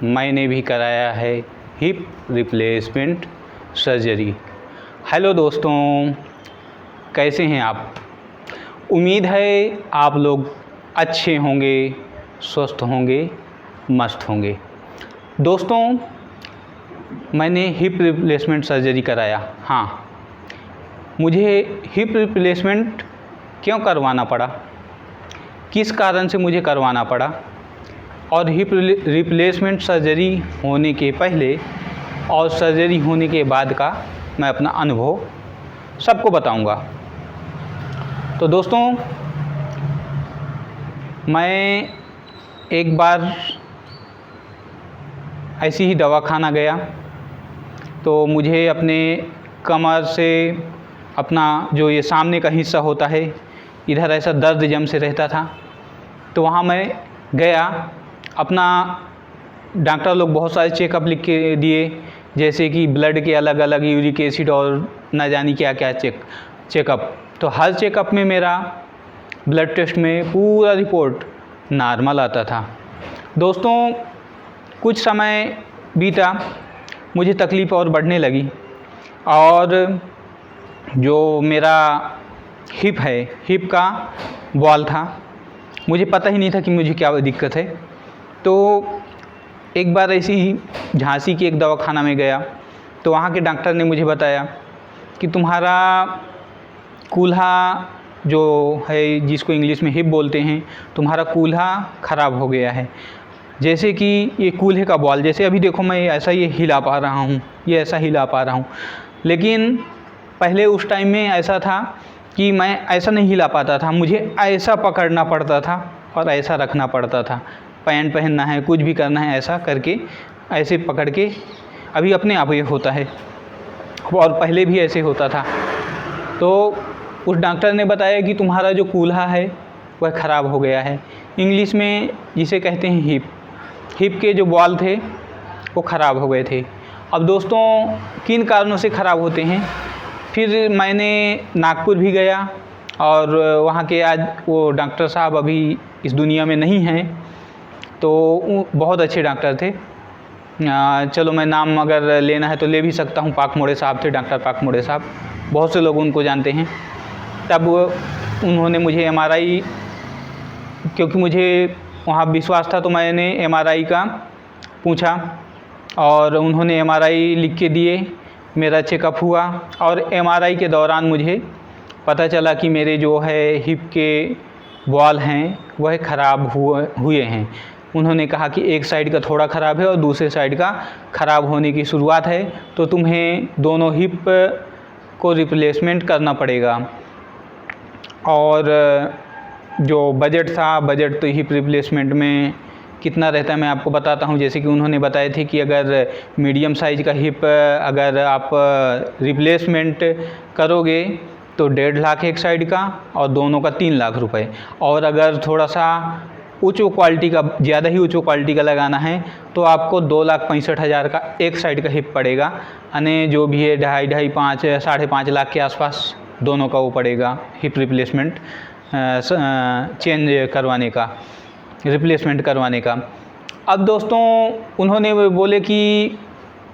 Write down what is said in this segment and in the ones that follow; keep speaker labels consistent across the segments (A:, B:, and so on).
A: मैंने भी कराया है हिप रिप्लेसमेंट सर्जरी। हेलो दोस्तों, कैसे हैं आप? उम्मीद है आप लोग अच्छे होंगे, स्वस्थ होंगे, मस्त होंगे। दोस्तों, मैंने हिप रिप्लेसमेंट सर्जरी कराया। हाँ, मुझे हिप रिप्लेसमेंट क्यों करवाना पड़ा, किस कारण से मुझे करवाना पड़ा, और हिप रिप्लेसमेंट सर्जरी होने के पहले और सर्जरी होने के बाद का मैं अपना अनुभव सबको बताऊंगा। तो दोस्तों, मैं एक बार ऐसी ही दवाखाना गया तो मुझे अपने कमर से अपना जो ये सामने का हिस्सा होता है, इधर ऐसा दर्द जम से रहता था। तो वहाँ मैं गया, अपना डॉक्टर लोग बहुत सारे चेकअप लिख के दिए, जैसे कि ब्लड के अलग अलग, यूरिक एसिड और न जानी क्या क्या चेकअप। तो हर चेकअप में मेरा ब्लड टेस्ट में पूरा रिपोर्ट नॉर्मल आता था। दोस्तों, कुछ समय बीता, मुझे तकलीफ़ और बढ़ने लगी और जो मेरा हिप है, हिप का बॉल था, मुझे पता ही नहीं था कि मुझे क्या दिक्कत है। तो एक बार ऐसे ही झांसी के एक दवाखाना में गया तो वहाँ के डॉक्टर ने मुझे बताया कि तुम्हारा कूल्हा जो है, जिसको इंग्लिश में हिप बोलते हैं, तुम्हारा कूल्हा ख़राब हो गया है। जैसे कि ये कूल्हे का बॉल, जैसे अभी देखो मैं ऐसा ये हिला पा रहा हूँ, ये ऐसा हिला पा रहा हूँ, लेकिन पहले उस टाइम में ऐसा था कि मैं ऐसा नहीं हिला पाता था, मुझे ऐसा पकड़ना पड़ता था और ऐसा रखना पड़ता था। पैंट पहनना है, कुछ भी करना है, ऐसा करके ऐसे पकड़ के, अभी अपने आप ये होता है और पहले भी ऐसे होता था। तो उस डॉक्टर ने बताया कि तुम्हारा जो कूल्हा है वह ख़राब हो गया है, इंग्लिश में जिसे कहते हैं हिप के जो बॉल थे वो ख़राब हो गए थे। अब दोस्तों, किन कारणों से ख़राब होते हैं, फिर मैंने नागपुर भी गया और वहाँ के आज वो डॉक्टर साहब अभी इस दुनिया में नहीं हैं, तो बहुत अच्छे डॉक्टर थे। चलो मैं नाम अगर लेना है तो ले भी सकता हूँ, पाकमोड़े साहब थे, डॉक्टर पाकमोड़े साहब, बहुत से लोग उनको जानते हैं। तब उन्होंने मुझे MRI, क्योंकि मुझे वहाँ विश्वास था तो मैंने MRI का पूछा और उन्होंने MRI लिख के दिए। मेरा चेकअप हुआ और MRI के दौरान मुझे पता चला कि मेरे जो है हिप के बॉल हैं वह ख़राब हुए हैं। उन्होंने कहा कि एक साइड का थोड़ा ख़राब है और दूसरे साइड का ख़राब होने की शुरुआत है, तो तुम्हें दोनों हिप को रिप्लेसमेंट करना पड़ेगा। और जो बजट था, बजट तो हिप रिप्लेसमेंट में कितना रहता है मैं आपको बताता हूँ। जैसे कि उन्होंने बताए थे कि अगर मीडियम साइज़ का हिप अगर आप रिप्लेसमेंट करोगे तो 1.5 लाख एक साइड का और दोनों का 3 लाख रुपए, और अगर थोड़ा सा उच्च क्वालिटी का, ज़्यादा ही उच्च क्वालिटी का लगाना है तो आपको 2,65,000 का एक साइड का हिप पड़ेगा, यानी जो भी है 2.5, 5, 5.5 लाख के आसपास दोनों का वो पड़ेगा हिप रिप्लेसमेंट चेंज करवाने का, रिप्लेसमेंट करवाने का। अब दोस्तों, उन्होंने बोले कि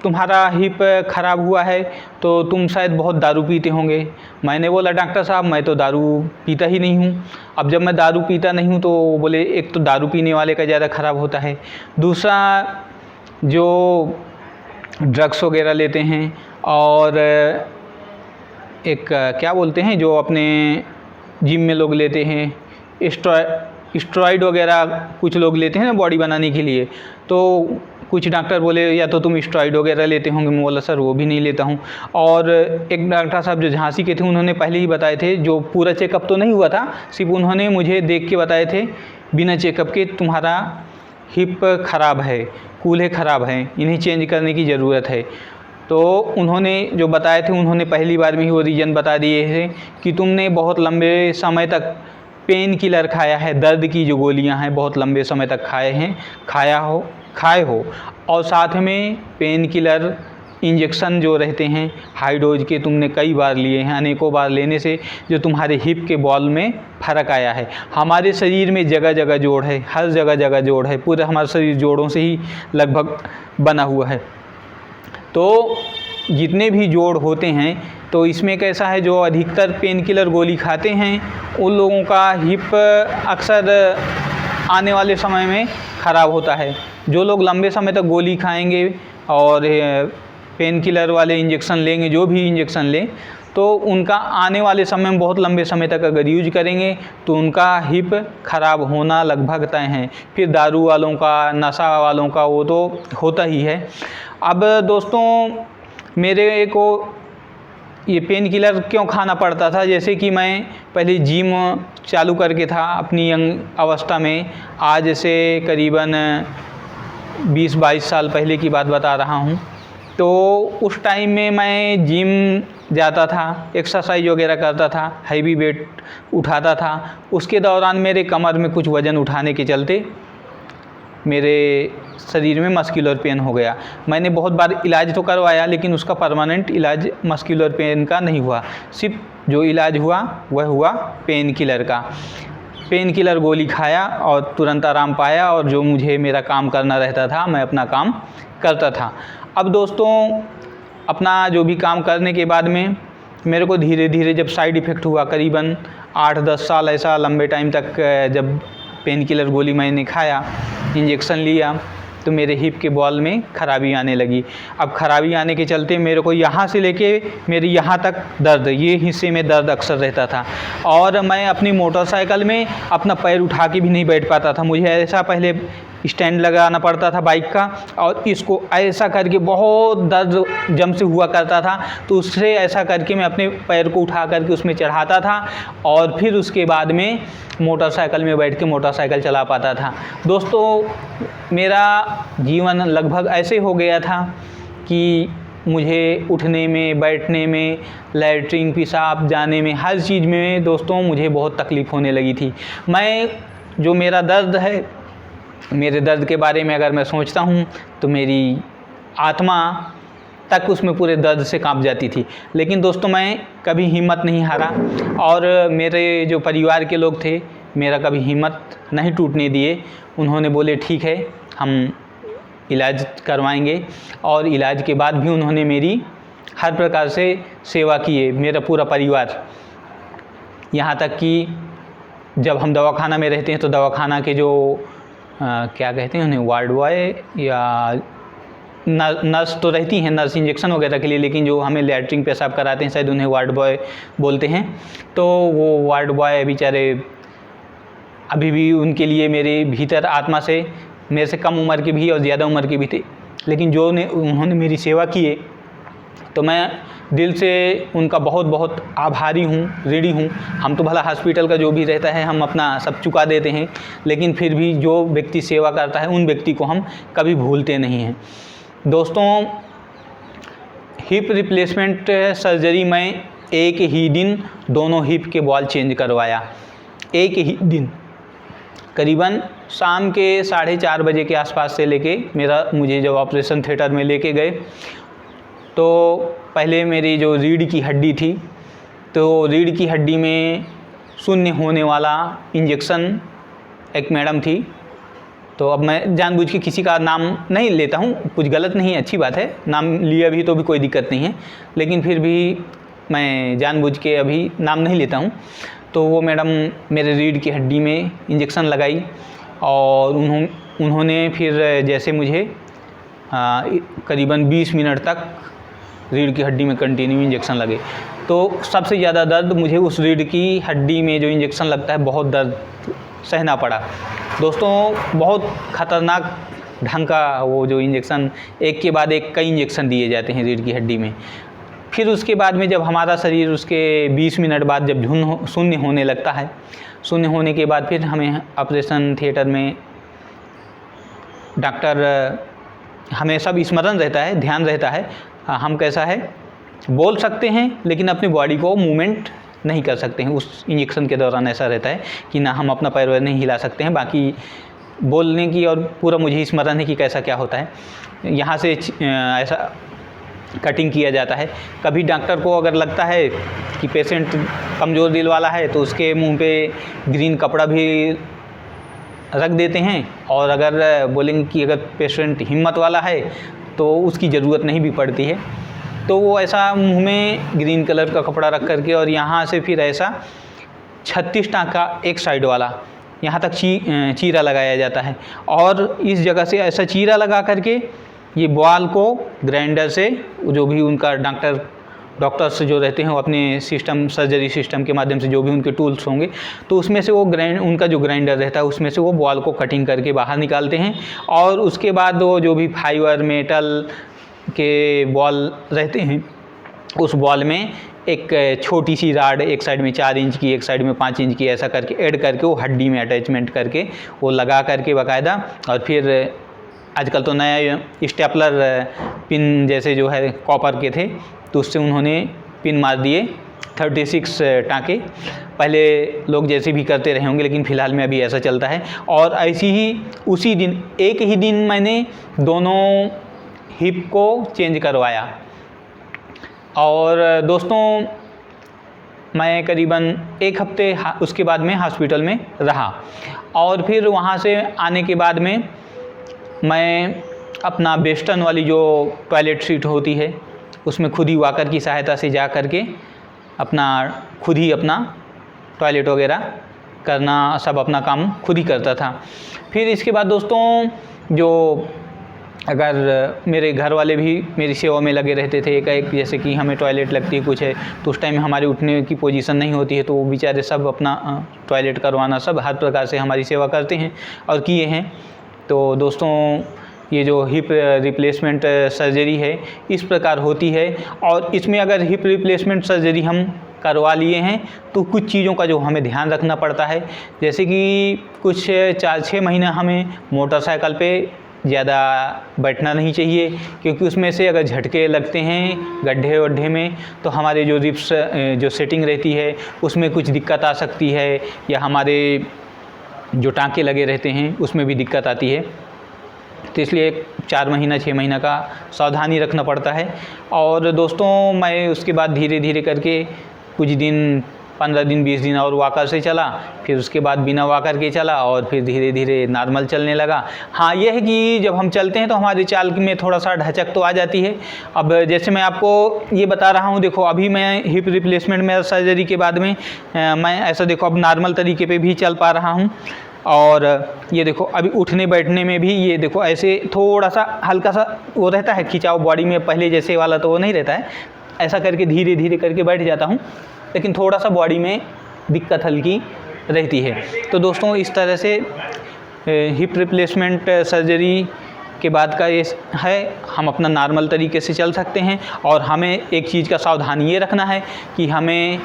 A: तुम्हारा हिप ख़राब हुआ है तो तुम शायद बहुत दारू पीते होंगे। मैंने बोला डॉक्टर साहब मैं तो दारू पीता ही नहीं हूँ। अब जब मैं दारू पीता नहीं हूँ तो बोले एक तो दारू पीने वाले का ज़्यादा ख़राब होता है, दूसरा जो ड्रग्स वगैरह लेते हैं, और एक क्या बोलते हैं जो अपने जिम में लोग लेते हैं, स्टेरॉइड वगैरह कुछ लोग लेते हैं ना बॉडी बनाने के लिए। तो कुछ डॉक्टर बोले या तो तुम स्टेरॉइड वगैरह लेते होंगे। मैं बोला सर वो भी नहीं लेता हूँ। और एक डॉक्टर साहब जो झांसी के थे उन्होंने पहले ही बताए थे, जो पूरा चेकअप तो नहीं हुआ था, सिर्फ उन्होंने मुझे देख के बताए थे बिना चेकअप के, तुम्हारा हिप ख़राब है, कूल्हे ख़राब हैं, इन्हें चेंज करने की ज़रूरत है। तो उन्होंने जो बताए थे, उन्होंने पहली बार में ही वो रीज़न बता दिए थे कि तुमने बहुत लंबे समय तक पेन किलर खाया है, दर्द की जो गोलियां हैं बहुत लंबे समय तक खाए हो, और साथ में पेन किलर इंजेक्शन जो रहते हैं हाई डोज के तुमने कई बार लिए हैं, अनेकों बार लेने से जो तुम्हारे हिप के बॉल में फ़र्क आया है। हमारे शरीर में जगह जगह जोड़ है, हर जगह जगह जोड़ है, पूरा हमारा शरीर जोड़ों से ही लगभग बना हुआ है। तो जितने भी जोड़ होते हैं तो इसमें कैसा है, जो अधिकतर पेन किलर गोली खाते हैं उन लोगों का हिप अक्सर आने वाले समय में ख़राब होता है। जो लोग लंबे समय तक गोली खाएंगे और पेन किलर वाले इंजेक्शन लेंगे, जो भी इंजेक्शन लें, तो उनका आने वाले समय में बहुत लंबे समय तक अगर यूज करेंगे तो उनका हिप ख़राब होना लगभग तय है। फिर दारू वालों का, नशा वालों का वो तो होता ही है। अब दोस्तों मेरे को ये पेन किलर क्यों खाना पड़ता था, जैसे कि मैं पहले जिम चालू करके था अपनी यंग अवस्था में, आज से करीबन 20-22 साल पहले की बात बता रहा हूँ। तो उस टाइम में मैं जिम जाता था, एक्सरसाइज वगैरह करता था, हैवी वेट उठाता था। उसके दौरान मेरे कमर में कुछ वज़न उठाने के चलते मेरे शरीर में मस्कुलर पेन हो गया। मैंने बहुत बार इलाज तो करवाया लेकिन उसका परमानेंट इलाज मस्कुलर पेन का नहीं हुआ। सिर्फ जो इलाज हुआ वह हुआ पेन किलर का। पेन किलर गोली खाया और तुरंत आराम पाया और जो मुझे मेरा काम करना रहता था मैं अपना काम करता था। अब दोस्तों अपना जो भी काम करने के बाद में मेरे को धीरे धीरे जब साइड इफ़ेक्ट हुआ, करीबन 8-10 साल ऐसा लंबे टाइम तक जब पेन किलर गोली मैंने खाया, इंजेक्शन लिया, तो मेरे हिप के बॉल में खराबी आने लगी। अब खराबी आने के चलते मेरे को यहाँ से लेके मेरे यहाँ तक दर्द, ये हिस्से में दर्द अक्सर रहता था और मैं अपनी मोटरसाइकिल में अपना पैर उठा के भी नहीं बैठ पाता था। मुझे ऐसा पहले स्टैंड लगाना पड़ता था बाइक का और इसको ऐसा करके बहुत दर्द जम से हुआ करता था, तो उससे ऐसा करके मैं अपने पैर को उठा करके उसमें चढ़ाता था और फिर उसके बाद में मोटरसाइकिल में बैठ के मोटरसाइकिल चला पाता था। दोस्तों मेरा जीवन लगभग ऐसे हो गया था कि मुझे उठने में, बैठने में, लैट्रिन, पेशाब जाने में, हर चीज़ में दोस्तों मुझे बहुत तकलीफ़ होने लगी थी। मैं जो मेरा दर्द है, मेरे दर्द के बारे में अगर मैं सोचता हूँ तो मेरी आत्मा तक उसमें पूरे दर्द से कांप जाती थी। लेकिन दोस्तों मैं कभी हिम्मत नहीं हारा और मेरे जो परिवार के लोग थे मेरा कभी हिम्मत नहीं टूटने दिए। उन्होंने बोले ठीक है हम इलाज करवाएंगे और इलाज के बाद भी उन्होंने मेरी हर प्रकार से सेवा की है, मेरा पूरा परिवार। यहाँ तक कि जब हम दवाखाना में रहते हैं तो दवाखाना के जो क्या कहते हैं उन्हें, वार्ड बॉय या नर्स तो रहती हैं, नर्स इंजेक्शन वगैरह के लिए, लेकिन जो हमें लैट्रिन पेशाब कराते हैं शायद उन्हें वार्ड बॉय बोलते हैं। तो वो वार्ड बॉय बेचारे अभी भी उनके लिए मेरे भीतर आत्मा से, मेरे से कम उम्र के भी और ज़्यादा उम्र के भी थे, लेकिन जो उन्होंने मेरी सेवा की है तो मैं दिल से उनका बहुत बहुत आभारी हूँ, ऋणी हूँ। हम तो भला हॉस्पिटल का जो भी रहता है हम अपना सब चुका देते हैं, लेकिन फिर भी जो व्यक्ति सेवा करता है उन व्यक्ति को हम कभी भूलते नहीं हैं। दोस्तों हिप रिप्लेसमेंट सर्जरी में एक ही दिन दोनों हिप के बॉल चेंज करवाया, एक ही दिन। करीबन शाम के 4:30 बजे के आसपास से लेके मुझे जब ऑपरेशन थिएटर में लेके गए तो पहले मेरी जो रीढ़ की हड्डी थी, तो रीढ़ की हड्डी में शून्य होने वाला इंजेक्शन एक मैडम थी। तो अब मैं जानबूझ के किसी का नाम नहीं लेता हूँ, कुछ गलत नहीं है, अच्छी बात है, नाम लिया भी तो भी कोई दिक्कत नहीं है, लेकिन फिर भी मैं जानबूझ के अभी नाम नहीं लेता हूँ। तो वो मैडम मेरे रीढ़ की हड्डी में इंजेक्शन लगाई और उन्होंने फिर जैसे मुझे करीबन 20 मिनट तक रीढ़ की हड्डी में कंटिन्यू इंजेक्शन लगे। तो सबसे ज़्यादा दर्द मुझे उस रीढ़ की हड्डी में जो इंजेक्शन लगता है, बहुत दर्द सहना पड़ा। दोस्तों बहुत ख़तरनाक ढंग का वो जो इंजेक्शन, एक के बाद एक कई इंजेक्शन दिए जाते हैं रीढ़ की हड्डी में। फिर उसके बाद में जब हमारा शरीर उसके 20 मिनट बाद जब शून्य होने लगता है, शून्य होने के बाद फिर हमें ऑपरेशन थिएटर में डॉक्टर, हमें सब स्मरण रहता है, ध्यान रहता है, हम कैसा है बोल सकते हैं लेकिन अपनी बॉडी को मूवमेंट नहीं कर सकते हैं। उस इंजेक्शन के दौरान ऐसा रहता है कि ना हम अपना पैर वैर नहीं हिला सकते हैं, बाकी बोलने की और पूरा मुझे स्मरण है कि कैसा क्या होता है। यहाँ से ऐसा कटिंग किया जाता है। कभी डॉक्टर को अगर लगता है कि पेशेंट कमज़ोर दिल वाला है तो उसके मुंह पे ग्रीन कपड़ा भी रख देते हैं, और अगर बोलेंगे कि अगर पेशेंट हिम्मत वाला है तो उसकी ज़रूरत नहीं भी पड़ती है। तो वो ऐसा मुंह में ग्रीन कलर का कपड़ा रख करके और यहाँ से फिर ऐसा 36 टाँका एक साइड वाला यहाँ तक चीरा लगाया जाता है, और इस जगह से ऐसा चीरा लगा करके ये बॉल को ग्राइंडर से, जो भी उनका डॉक्टर्स जो रहते हैं वो अपने सिस्टम, सर्जरी सिस्टम के माध्यम से जो भी उनके टूल्स होंगे, तो उसमें से वो उनका जो ग्राइंडर रहता है उसमें से वो बॉल को कटिंग करके बाहर निकालते हैं। और उसके बाद वो जो भी फाइबर मेटल के बॉल रहते हैं उस बॉल में एक छोटी सी राड, एक साइड में 4 इंच की, एक साइड में 5 इंच की, ऐसा करके ऐड करके वो हड्डी में अटैचमेंट करके वो लगा करके बाकायदा, और फिर आजकल तो नया स्टेपलर पिन जैसे जो है कॉपर के थे तो उससे उन्होंने पिन मार दिए 36 टाँके। पहले लोग जैसे भी करते रहे होंगे, लेकिन फ़िलहाल में अभी ऐसा चलता है। और ऐसी ही उसी दिन, एक ही दिन मैंने दोनों हिप को चेंज करवाया। और दोस्तों मैं करीबन 1 हफ्ते उसके बाद में हॉस्पिटल में रहा, और फिर वहाँ से आने के बाद में मैं अपना वेस्टर्न वाली जो टॉयलेट सीट होती है उसमें खुद ही वॉकर की सहायता से जा कर के खुद ही अपना टॉयलेट वगैरह करना, सब अपना काम खुद ही करता था। फिर इसके बाद दोस्तों जो अगर मेरे घर वाले भी मेरी सेवा में लगे रहते थे, एक जैसे कि हमें टॉयलेट लगती है कुछ है तो उस टाइम में हमारे उठने की पोजीशन नहीं होती है, तो वो बेचारे सब अपना टॉयलेट करवाना, सब हर प्रकार से हमारी सेवा करते हैं और किए हैं। तो दोस्तों ये जो हिप रिप्लेसमेंट सर्जरी है इस प्रकार होती है, और इसमें अगर हिप रिप्लेसमेंट सर्जरी हम करवा लिए हैं तो कुछ चीज़ों का जो हमें ध्यान रखना पड़ता है, जैसे कि कुछ 4-6 महीना हमें मोटरसाइकिल पे ज़्यादा बैठना नहीं चाहिए, क्योंकि उसमें से अगर झटके लगते हैं गड्ढे वड्ढे में तो हमारे जो रिप्स जो सेटिंग रहती है उसमें कुछ दिक्कत आ सकती है, या हमारे जो टाँके लगे रहते हैं उसमें भी दिक्कत आती है। तो इसलिए 4 महीना 6 महीना का सावधानी रखना पड़ता है। और दोस्तों मैं उसके बाद धीरे धीरे करके कुछ दिन 15 दिन 20 दिन और वॉकर से चला, फिर उसके बाद बिना वॉकर के चला, और फिर धीरे धीरे नॉर्मल चलने लगा। हाँ, यह है कि जब हम चलते हैं तो हमारी चाल में थोड़ा सा ढचक तो आ जाती है। अब जैसे मैं आपको ये बता रहा हूँ, देखो अभी मैं हिप रिप्लेसमेंट में सर्जरी के बाद में मैं ऐसा देखो अब नॉर्मल तरीके पे भी चल पा रहा हूँ, और ये देखो अभी उठने बैठने में भी ये देखो ऐसे थोड़ा सा हल्का सा वो रहता है खिंचाव बॉडी में, पहले जैसे वाला तो वो नहीं रहता है, ऐसा करके धीरे धीरे करके बैठ जाता हूँ, लेकिन थोड़ा सा बॉडी में दिक्कत हल्की रहती है। तो दोस्तों इस तरह से हिप रिप्लेसमेंट सर्जरी के बाद का ये है, हम अपना नॉर्मल तरीके से चल सकते हैं। और हमें एक चीज़ का सावधान ये रखना है कि हमें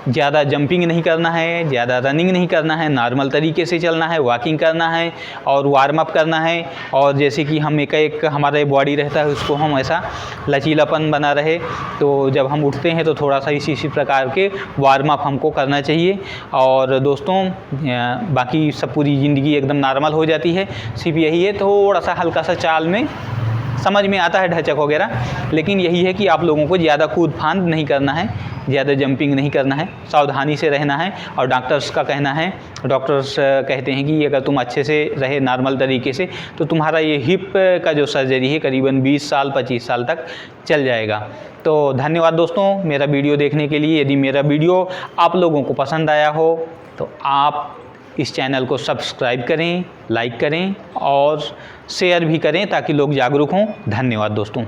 A: ज़्यादा जंपिंग नहीं करना है, ज़्यादा रनिंग नहीं करना है, नॉर्मल तरीके से चलना है, वॉकिंग करना है और वार्म अप करना है। और जैसे कि हम एक हमारा बॉडी रहता है उसको हम ऐसा लचीलापन बना रहे, तो जब हम उठते हैं तो थोड़ा सा इसी प्रकार के वार्म अप हमको करना चाहिए। और दोस्तों बाकी सब पूरी ज़िंदगी एकदम नॉर्मल हो जाती है, सिर्फ यही है थोड़ा सा हल्का सा चाल में समझ में आता है ढचक वगैरह, लेकिन यही है कि आप लोगों को ज़्यादा कूद फांद नहीं करना है, ज़्यादा जंपिंग नहीं करना है, सावधानी से रहना है। और डॉक्टर्स का कहना है, डॉक्टर्स कहते हैं कि अगर तुम अच्छे से रहे नॉर्मल तरीके से तो तुम्हारा ये हिप का जो सर्जरी है करीबन 20 साल 25 साल तक चल जाएगा। तो धन्यवाद दोस्तों मेरा वीडियो देखने के लिए। यदि मेरा वीडियो आप लोगों को पसंद आया हो तो आप इस चैनल को सब्सक्राइब करें, लाइक करें और शेयर भी करें ताकि लोग जागरूक हों। धन्यवाद दोस्तों।